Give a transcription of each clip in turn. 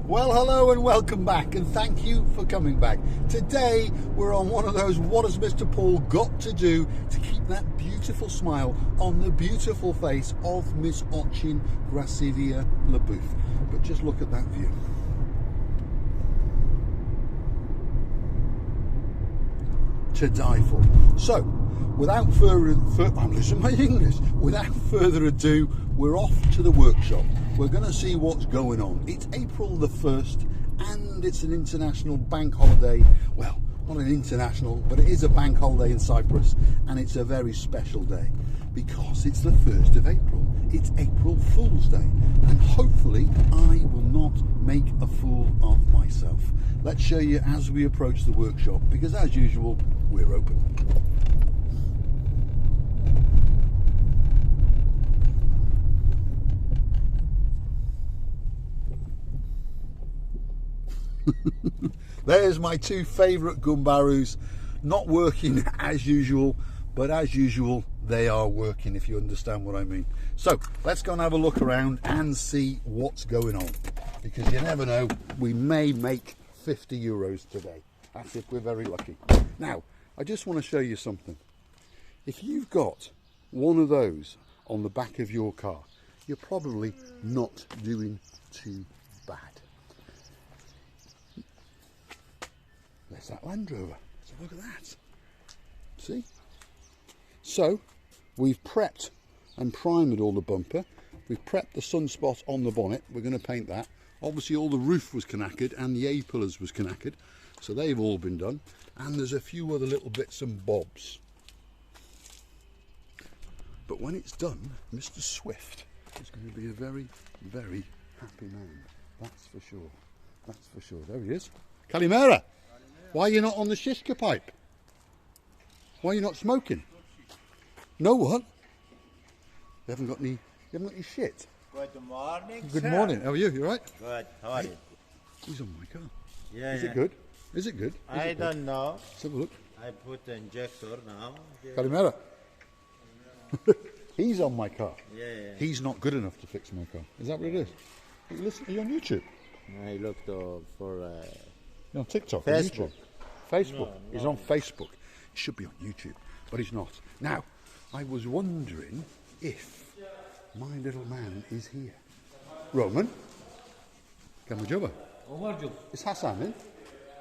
Well, hello and welcome back, and thank you for coming back. Today we're on one of those what has Mr. Paul got to do to keep that beautiful smile on the beautiful face of Miss Ochin Gracivia Leboeuf. But just look at that view. To die for. So, without I'm losing my English. Without further ado, we're off to the workshop. We're going to see what's going on. It's April the 1st and it's an international bank holiday. Well, not an international, but it is a bank holiday in Cyprus, and it's a very special day because it's the 1st of April. It's April Fool's Day, and hopefully I will not make a fool of myself. Let's show you as we approach the workshop, because as usual, we're open. There's my two favourite gumbarus, not working as usual, but as usual they are working, if you understand what I mean. So let's go and have a look around and see what's going on, because you never know, we may make 50 euros today. That's if we're very lucky. Now I just want to show you something. If you've got one of those on the back of your car, you're probably not doing too bad. There's that Land Rover. So look at that. See? So we've prepped and primed all the bumper. We've prepped the sunspot on the bonnet. We're going to paint that. Obviously all the roof was knackered and the A-pillars was knackered. So they've all been done. And there's a few other little bits and bobs. But when it's done, Mr. Swift is going to be a very, very happy man. That's for sure. That's for sure. There he is. Kalimera! Why are you not on the shishka pipe? Why are you not smoking? No what? You haven't got any shit? Good morning, Good sir. morning. How are you? You right? Good. How are you? He's on my car. Yeah, Is it good? Is it good? I don't know. Let's have a look. I put the injector now. Kalimera. He's on my car. Yeah. He's not good enough to fix my car. Is that what it is? Listen, are you on YouTube? I looked for You're on TikTok? or Facebook. YouTube? Facebook. No. He's on Facebook. He should be on YouTube, but he's not. Now, I was wondering if my little man is here. Roman? Come on, Omar'cum, Is Hassan in?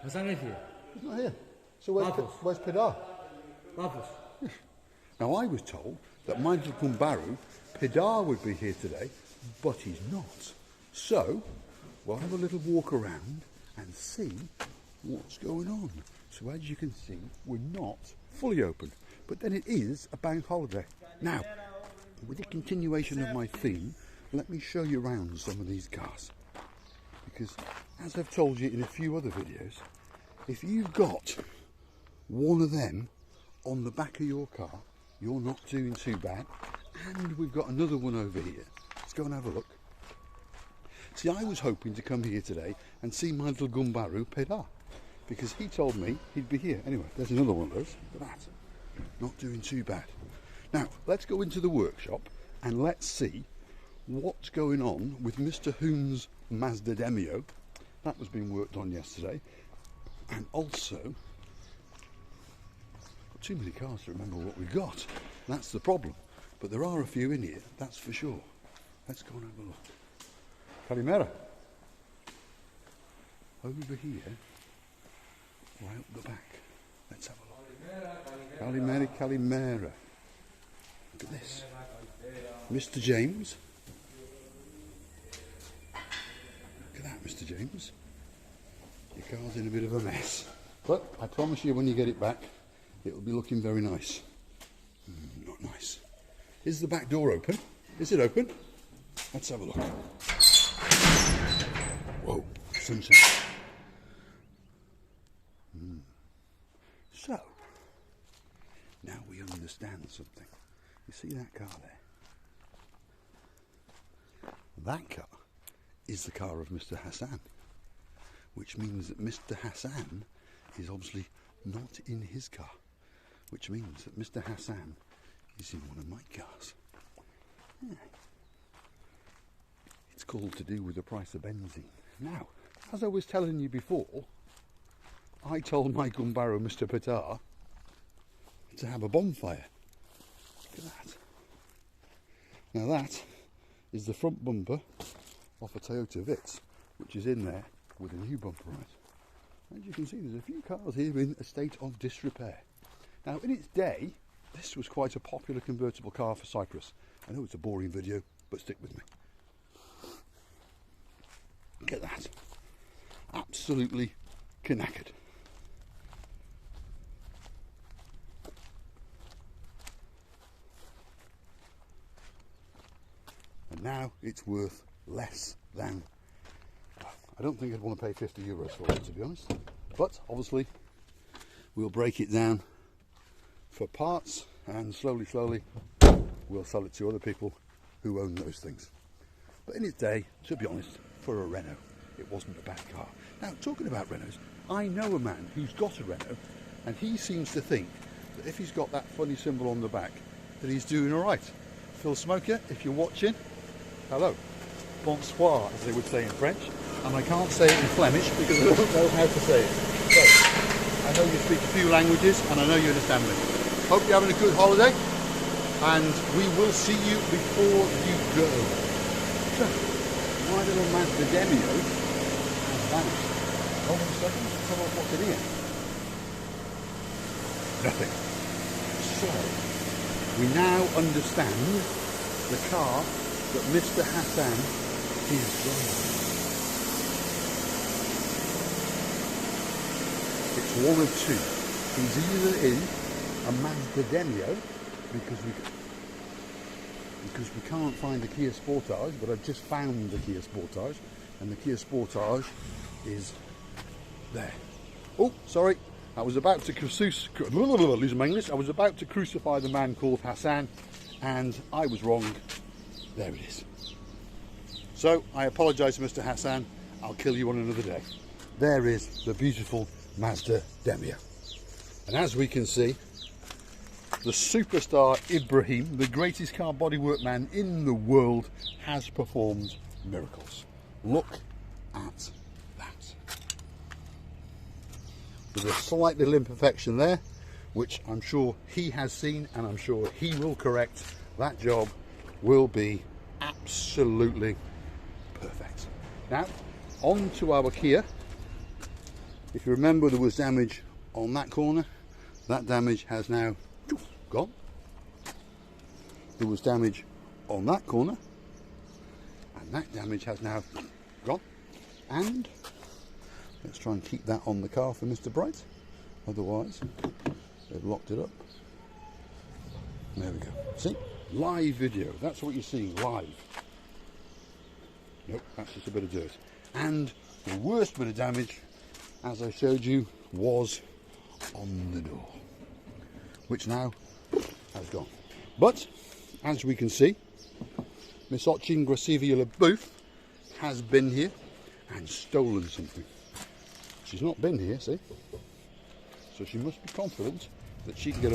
Hasan is here. He's not here. So where's Pidar? Papus. Now, I was told that my little Gumbaru, Pidar, would be here today, but he's not. So, we'll have a little walk around and see what's going on. So as you can see, we're not fully open, but then it is a bank holiday. Now, with the continuation of my theme, let me show you around some of these cars. Because as I've told you in a few other videos, if you've got one of them on the back of your car, you're not doing too bad. And we've got another one over here. Let's go and have a look. See, I was hoping to come here today and see my little Gumbaru Pedar, because he told me he'd be here. Anyway, there's another one of those. Look at that. Not doing too bad. Now, let's go into the workshop and let's see what's going on with Mr. Hume's Mazda Demio. That was being worked on yesterday. And also, got too many cars to remember what we've got. That's the problem. But there are a few in here, that's for sure. Let's go and have a look. Kalimera. Over here, right up the back. Let's have a look. Kalimera. Look at this. Mr. James. Look at that, Mr. James. Your car's in a bit of a mess. But I promise you when you get it back, it'll be looking very nice. Not nice. Is the back door open? Is it open? Let's have a look. Whoa, sunshine. So, now we understand something. You see that car there? That car is the car of Mr. Hassan, which means that Mr. Hassan is obviously not in his car, which means that Mr. Hassan is in one of my cars. Yeah. It's called to do with the price of benzene. Now, as I was telling you before, I told my Gumbaru, Mr. Petar, to have a bonfire. Look at that. Now that is the front bumper off a Toyota Vitz, which is in there with a new bumper on it. As you can see, there's a few cars here in a state of disrepair. Now, in its day, this was quite a popular convertible car for Cyprus. I know it's a boring video, but stick with me. Look at that. Absolutely knackered. And now it's worth less than, I don't think I'd want to pay 50 euros for it, to be honest. But obviously we'll break it down for parts and slowly we'll sell it to other people who own those things. But in its day, to be honest, for a Renault, it wasn't a bad car. Now, talking about Renaults, I know a man who's got a Renault, and he seems to think that if he's got that funny symbol on the back, that he's doing all right. Phil Smoker, if you're watching, hello. Bonsoir, as they would say in French, and I can't say it in Flemish because I don't know how to say it. So, I know you speak a few languages, and I know you understand me. Hope you're having a good holiday, and we will see you before you go. So, my little Mazda Demio has vanished. Hold on a second, let's come up what's in here. Nothing. So, we now understand the car that Mr. Hassan is driving. It's one of two. He's either in a Mazda Demio because we can't find the Kia Sportage, but I've just found the Kia Sportage, and the Kia Sportage is there. Oh, sorry, I was about to losing my English. I was about to crucify the man called Hassan, and I was wrong. There it is. So I apologise, Mr. Hassan. I'll kill you on another day. There is the beautiful Mazda Demio, and as we can see, the superstar Ibrahim, the greatest car bodywork man in the world, has performed miracles. Look at that. With a slight little imperfection there, which I'm sure he has seen and I'm sure he will correct. That job will be absolutely perfect. Now, on to our Kia. If you remember, there was damage on that corner. That damage has now gone. There was damage on that corner, and that damage has now gone. And let's try and keep that on the car for Mr. Bright, otherwise they've locked it up. There we go. See, live video, that's what you're seeing live. Nope, that's just a bit of dirt. And the worst bit of damage, as I showed you, was on the door, which now has gone. But as we can see, Miss Ochin Gracivia Booth has been here and stolen something. She's not been here, see? So she must be confident that she can get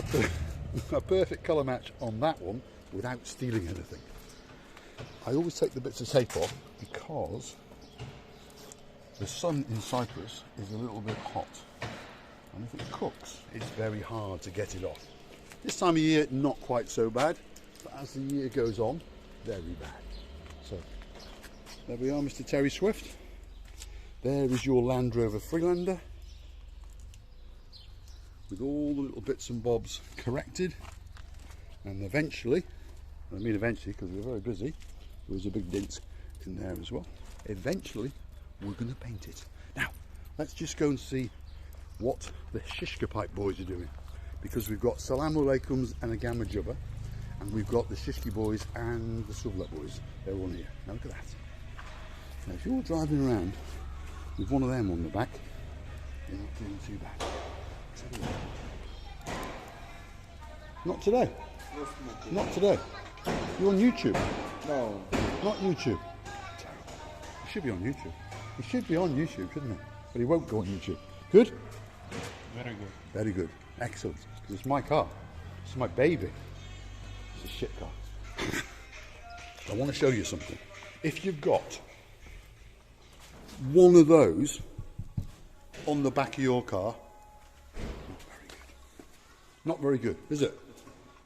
a perfect colour match on that one without stealing anything. I always take the bits of tape off because the sun in Cyprus is a little bit hot, and if it cooks, it's very hard to get it off. This time of year, not quite so bad, but as the year goes on, very bad. So, there we are, Mr. Terry Swift. There is your Land Rover Freelander, with all the little bits and bobs corrected, and eventually, I mean eventually because we're very busy, there was a big dent in there as well. Eventually, we're going to paint it. Now, let's just go and see what the Shishka Pipe boys are doing, because we've got Salam Aleikums and a Gamma Jubba, and we've got the Shishki boys and the Suvla boys. They're all here. Now look at that. Now if you're driving around with one of them on the back, you're not doing too bad. Not today. Not today. You're on YouTube. No. Not YouTube. Terrible. It should be on YouTube. It should be on YouTube, shouldn't it? But it won't go on YouTube. Good? Very good. Very good. Excellent. Because it's my car. It's my baby. It's a shit car. I want to show you something. If you've got one of those on the back of your car, not very good, is it?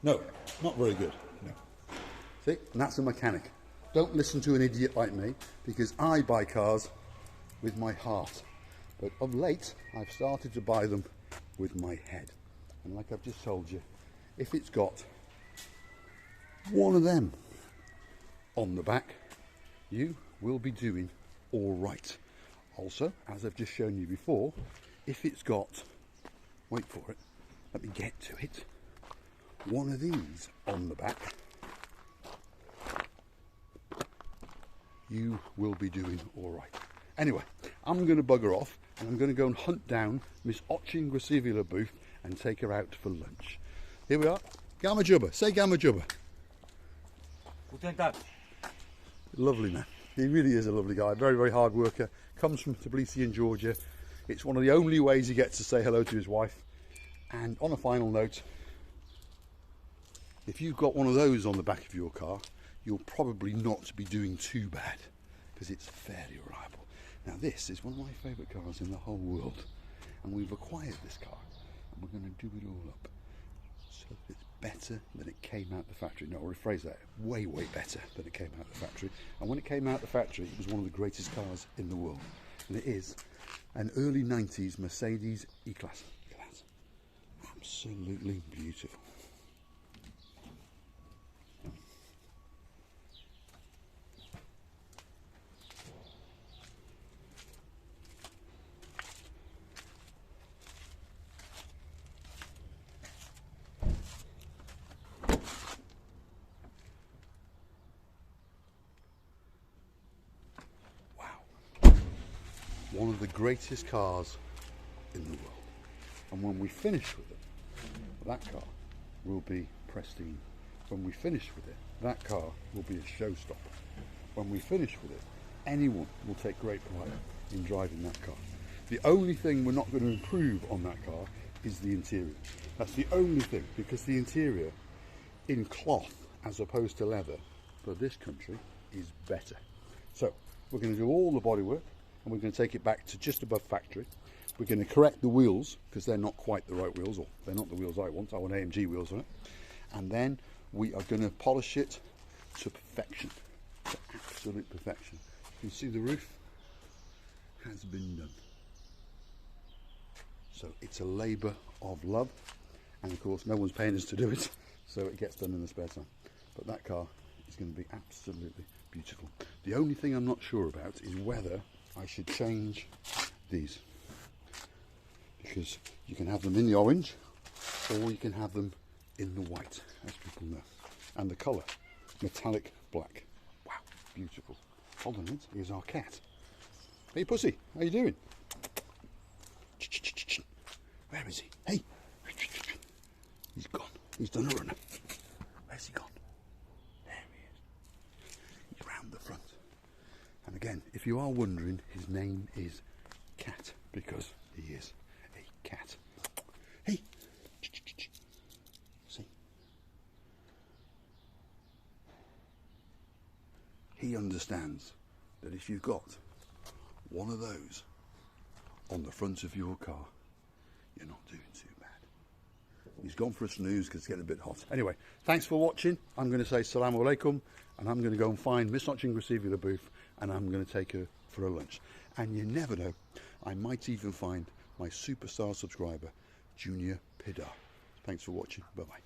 No, not very good. No. See, and that's a mechanic. Don't listen to an idiot like me, because I buy cars with my heart. But of late, I've started to buy them with my head. And like I've just told you, if it's got one of them on the back, you will be doing all right. Also, as I've just shown you before, if it's got, wait for it, let me get to it, one of these on the back, you will be doing all right. Anyway, I'm going to bugger off and I'm going to go and hunt down Miss Ochin Gracivula booth and take her out for lunch. Here we are. Gamma Jubba. Say Gamma Jubba. Guten Tag. Lovely man. He really is a lovely guy. Very, very hard worker. Comes from Tbilisi in Georgia. It's one of the only ways he gets to say hello to his wife. And on a final note, if you've got one of those on the back of your car, you'll probably not be doing too bad, because it's fairly reliable. Now this is one of my favourite cars in the whole world, and we've acquired this car and we're going to do it all up so it's better than it came out the factory. No, I'll rephrase that, way better than it came out the factory. And when it came out the factory, it was one of the greatest cars in the world, and it is an early 90s Mercedes E-Class. Absolutely beautiful. One of the greatest cars in the world. And when we finish with it, that car will be pristine. When we finish with it, that car will be a showstopper. When we finish with it, anyone will take great pride in driving that car. The only thing we're not going to improve on that car is the interior. That's the only thing, because the interior in cloth as opposed to leather for this country is better. So we're going to do all the bodywork, and we're going to take it back to just above factory. We're going to correct the wheels, because they're not quite the right wheels, or they're not the wheels I want AMG wheels on it. And then we are going to polish it to perfection, to absolute perfection. You can see the roof has been done. So it's a labour of love, and of course no one's paying us to do it, so it gets done in the spare time. But that car is going to be absolutely beautiful. The only thing I'm not sure about is whether I should change these, because you can have them in the orange or you can have them in the white, as people know. And the colour, metallic black. Wow, beautiful. Hold on a minute, here's our cat. Hey pussy, how you doing? Where is he? Hey! He's gone. He's done a runner. Where's he gone? There he is. He's round the front. And again, if you are wondering, his name is Cat, because he is a cat. Hey! See? He understands that if you've got one of those on the front of your car, you're not doing too bad. He's gone for a snooze because it's getting a bit hot. Anyway, thanks for watching. I'm going to say Assalamu Alaikum, and I'm going to go and find Miss Ochin Gracivula booth, and I'm going to take her for a lunch. And you never know, I might even find my superstar subscriber, Junior Pidar. Thanks for watching. Bye-bye.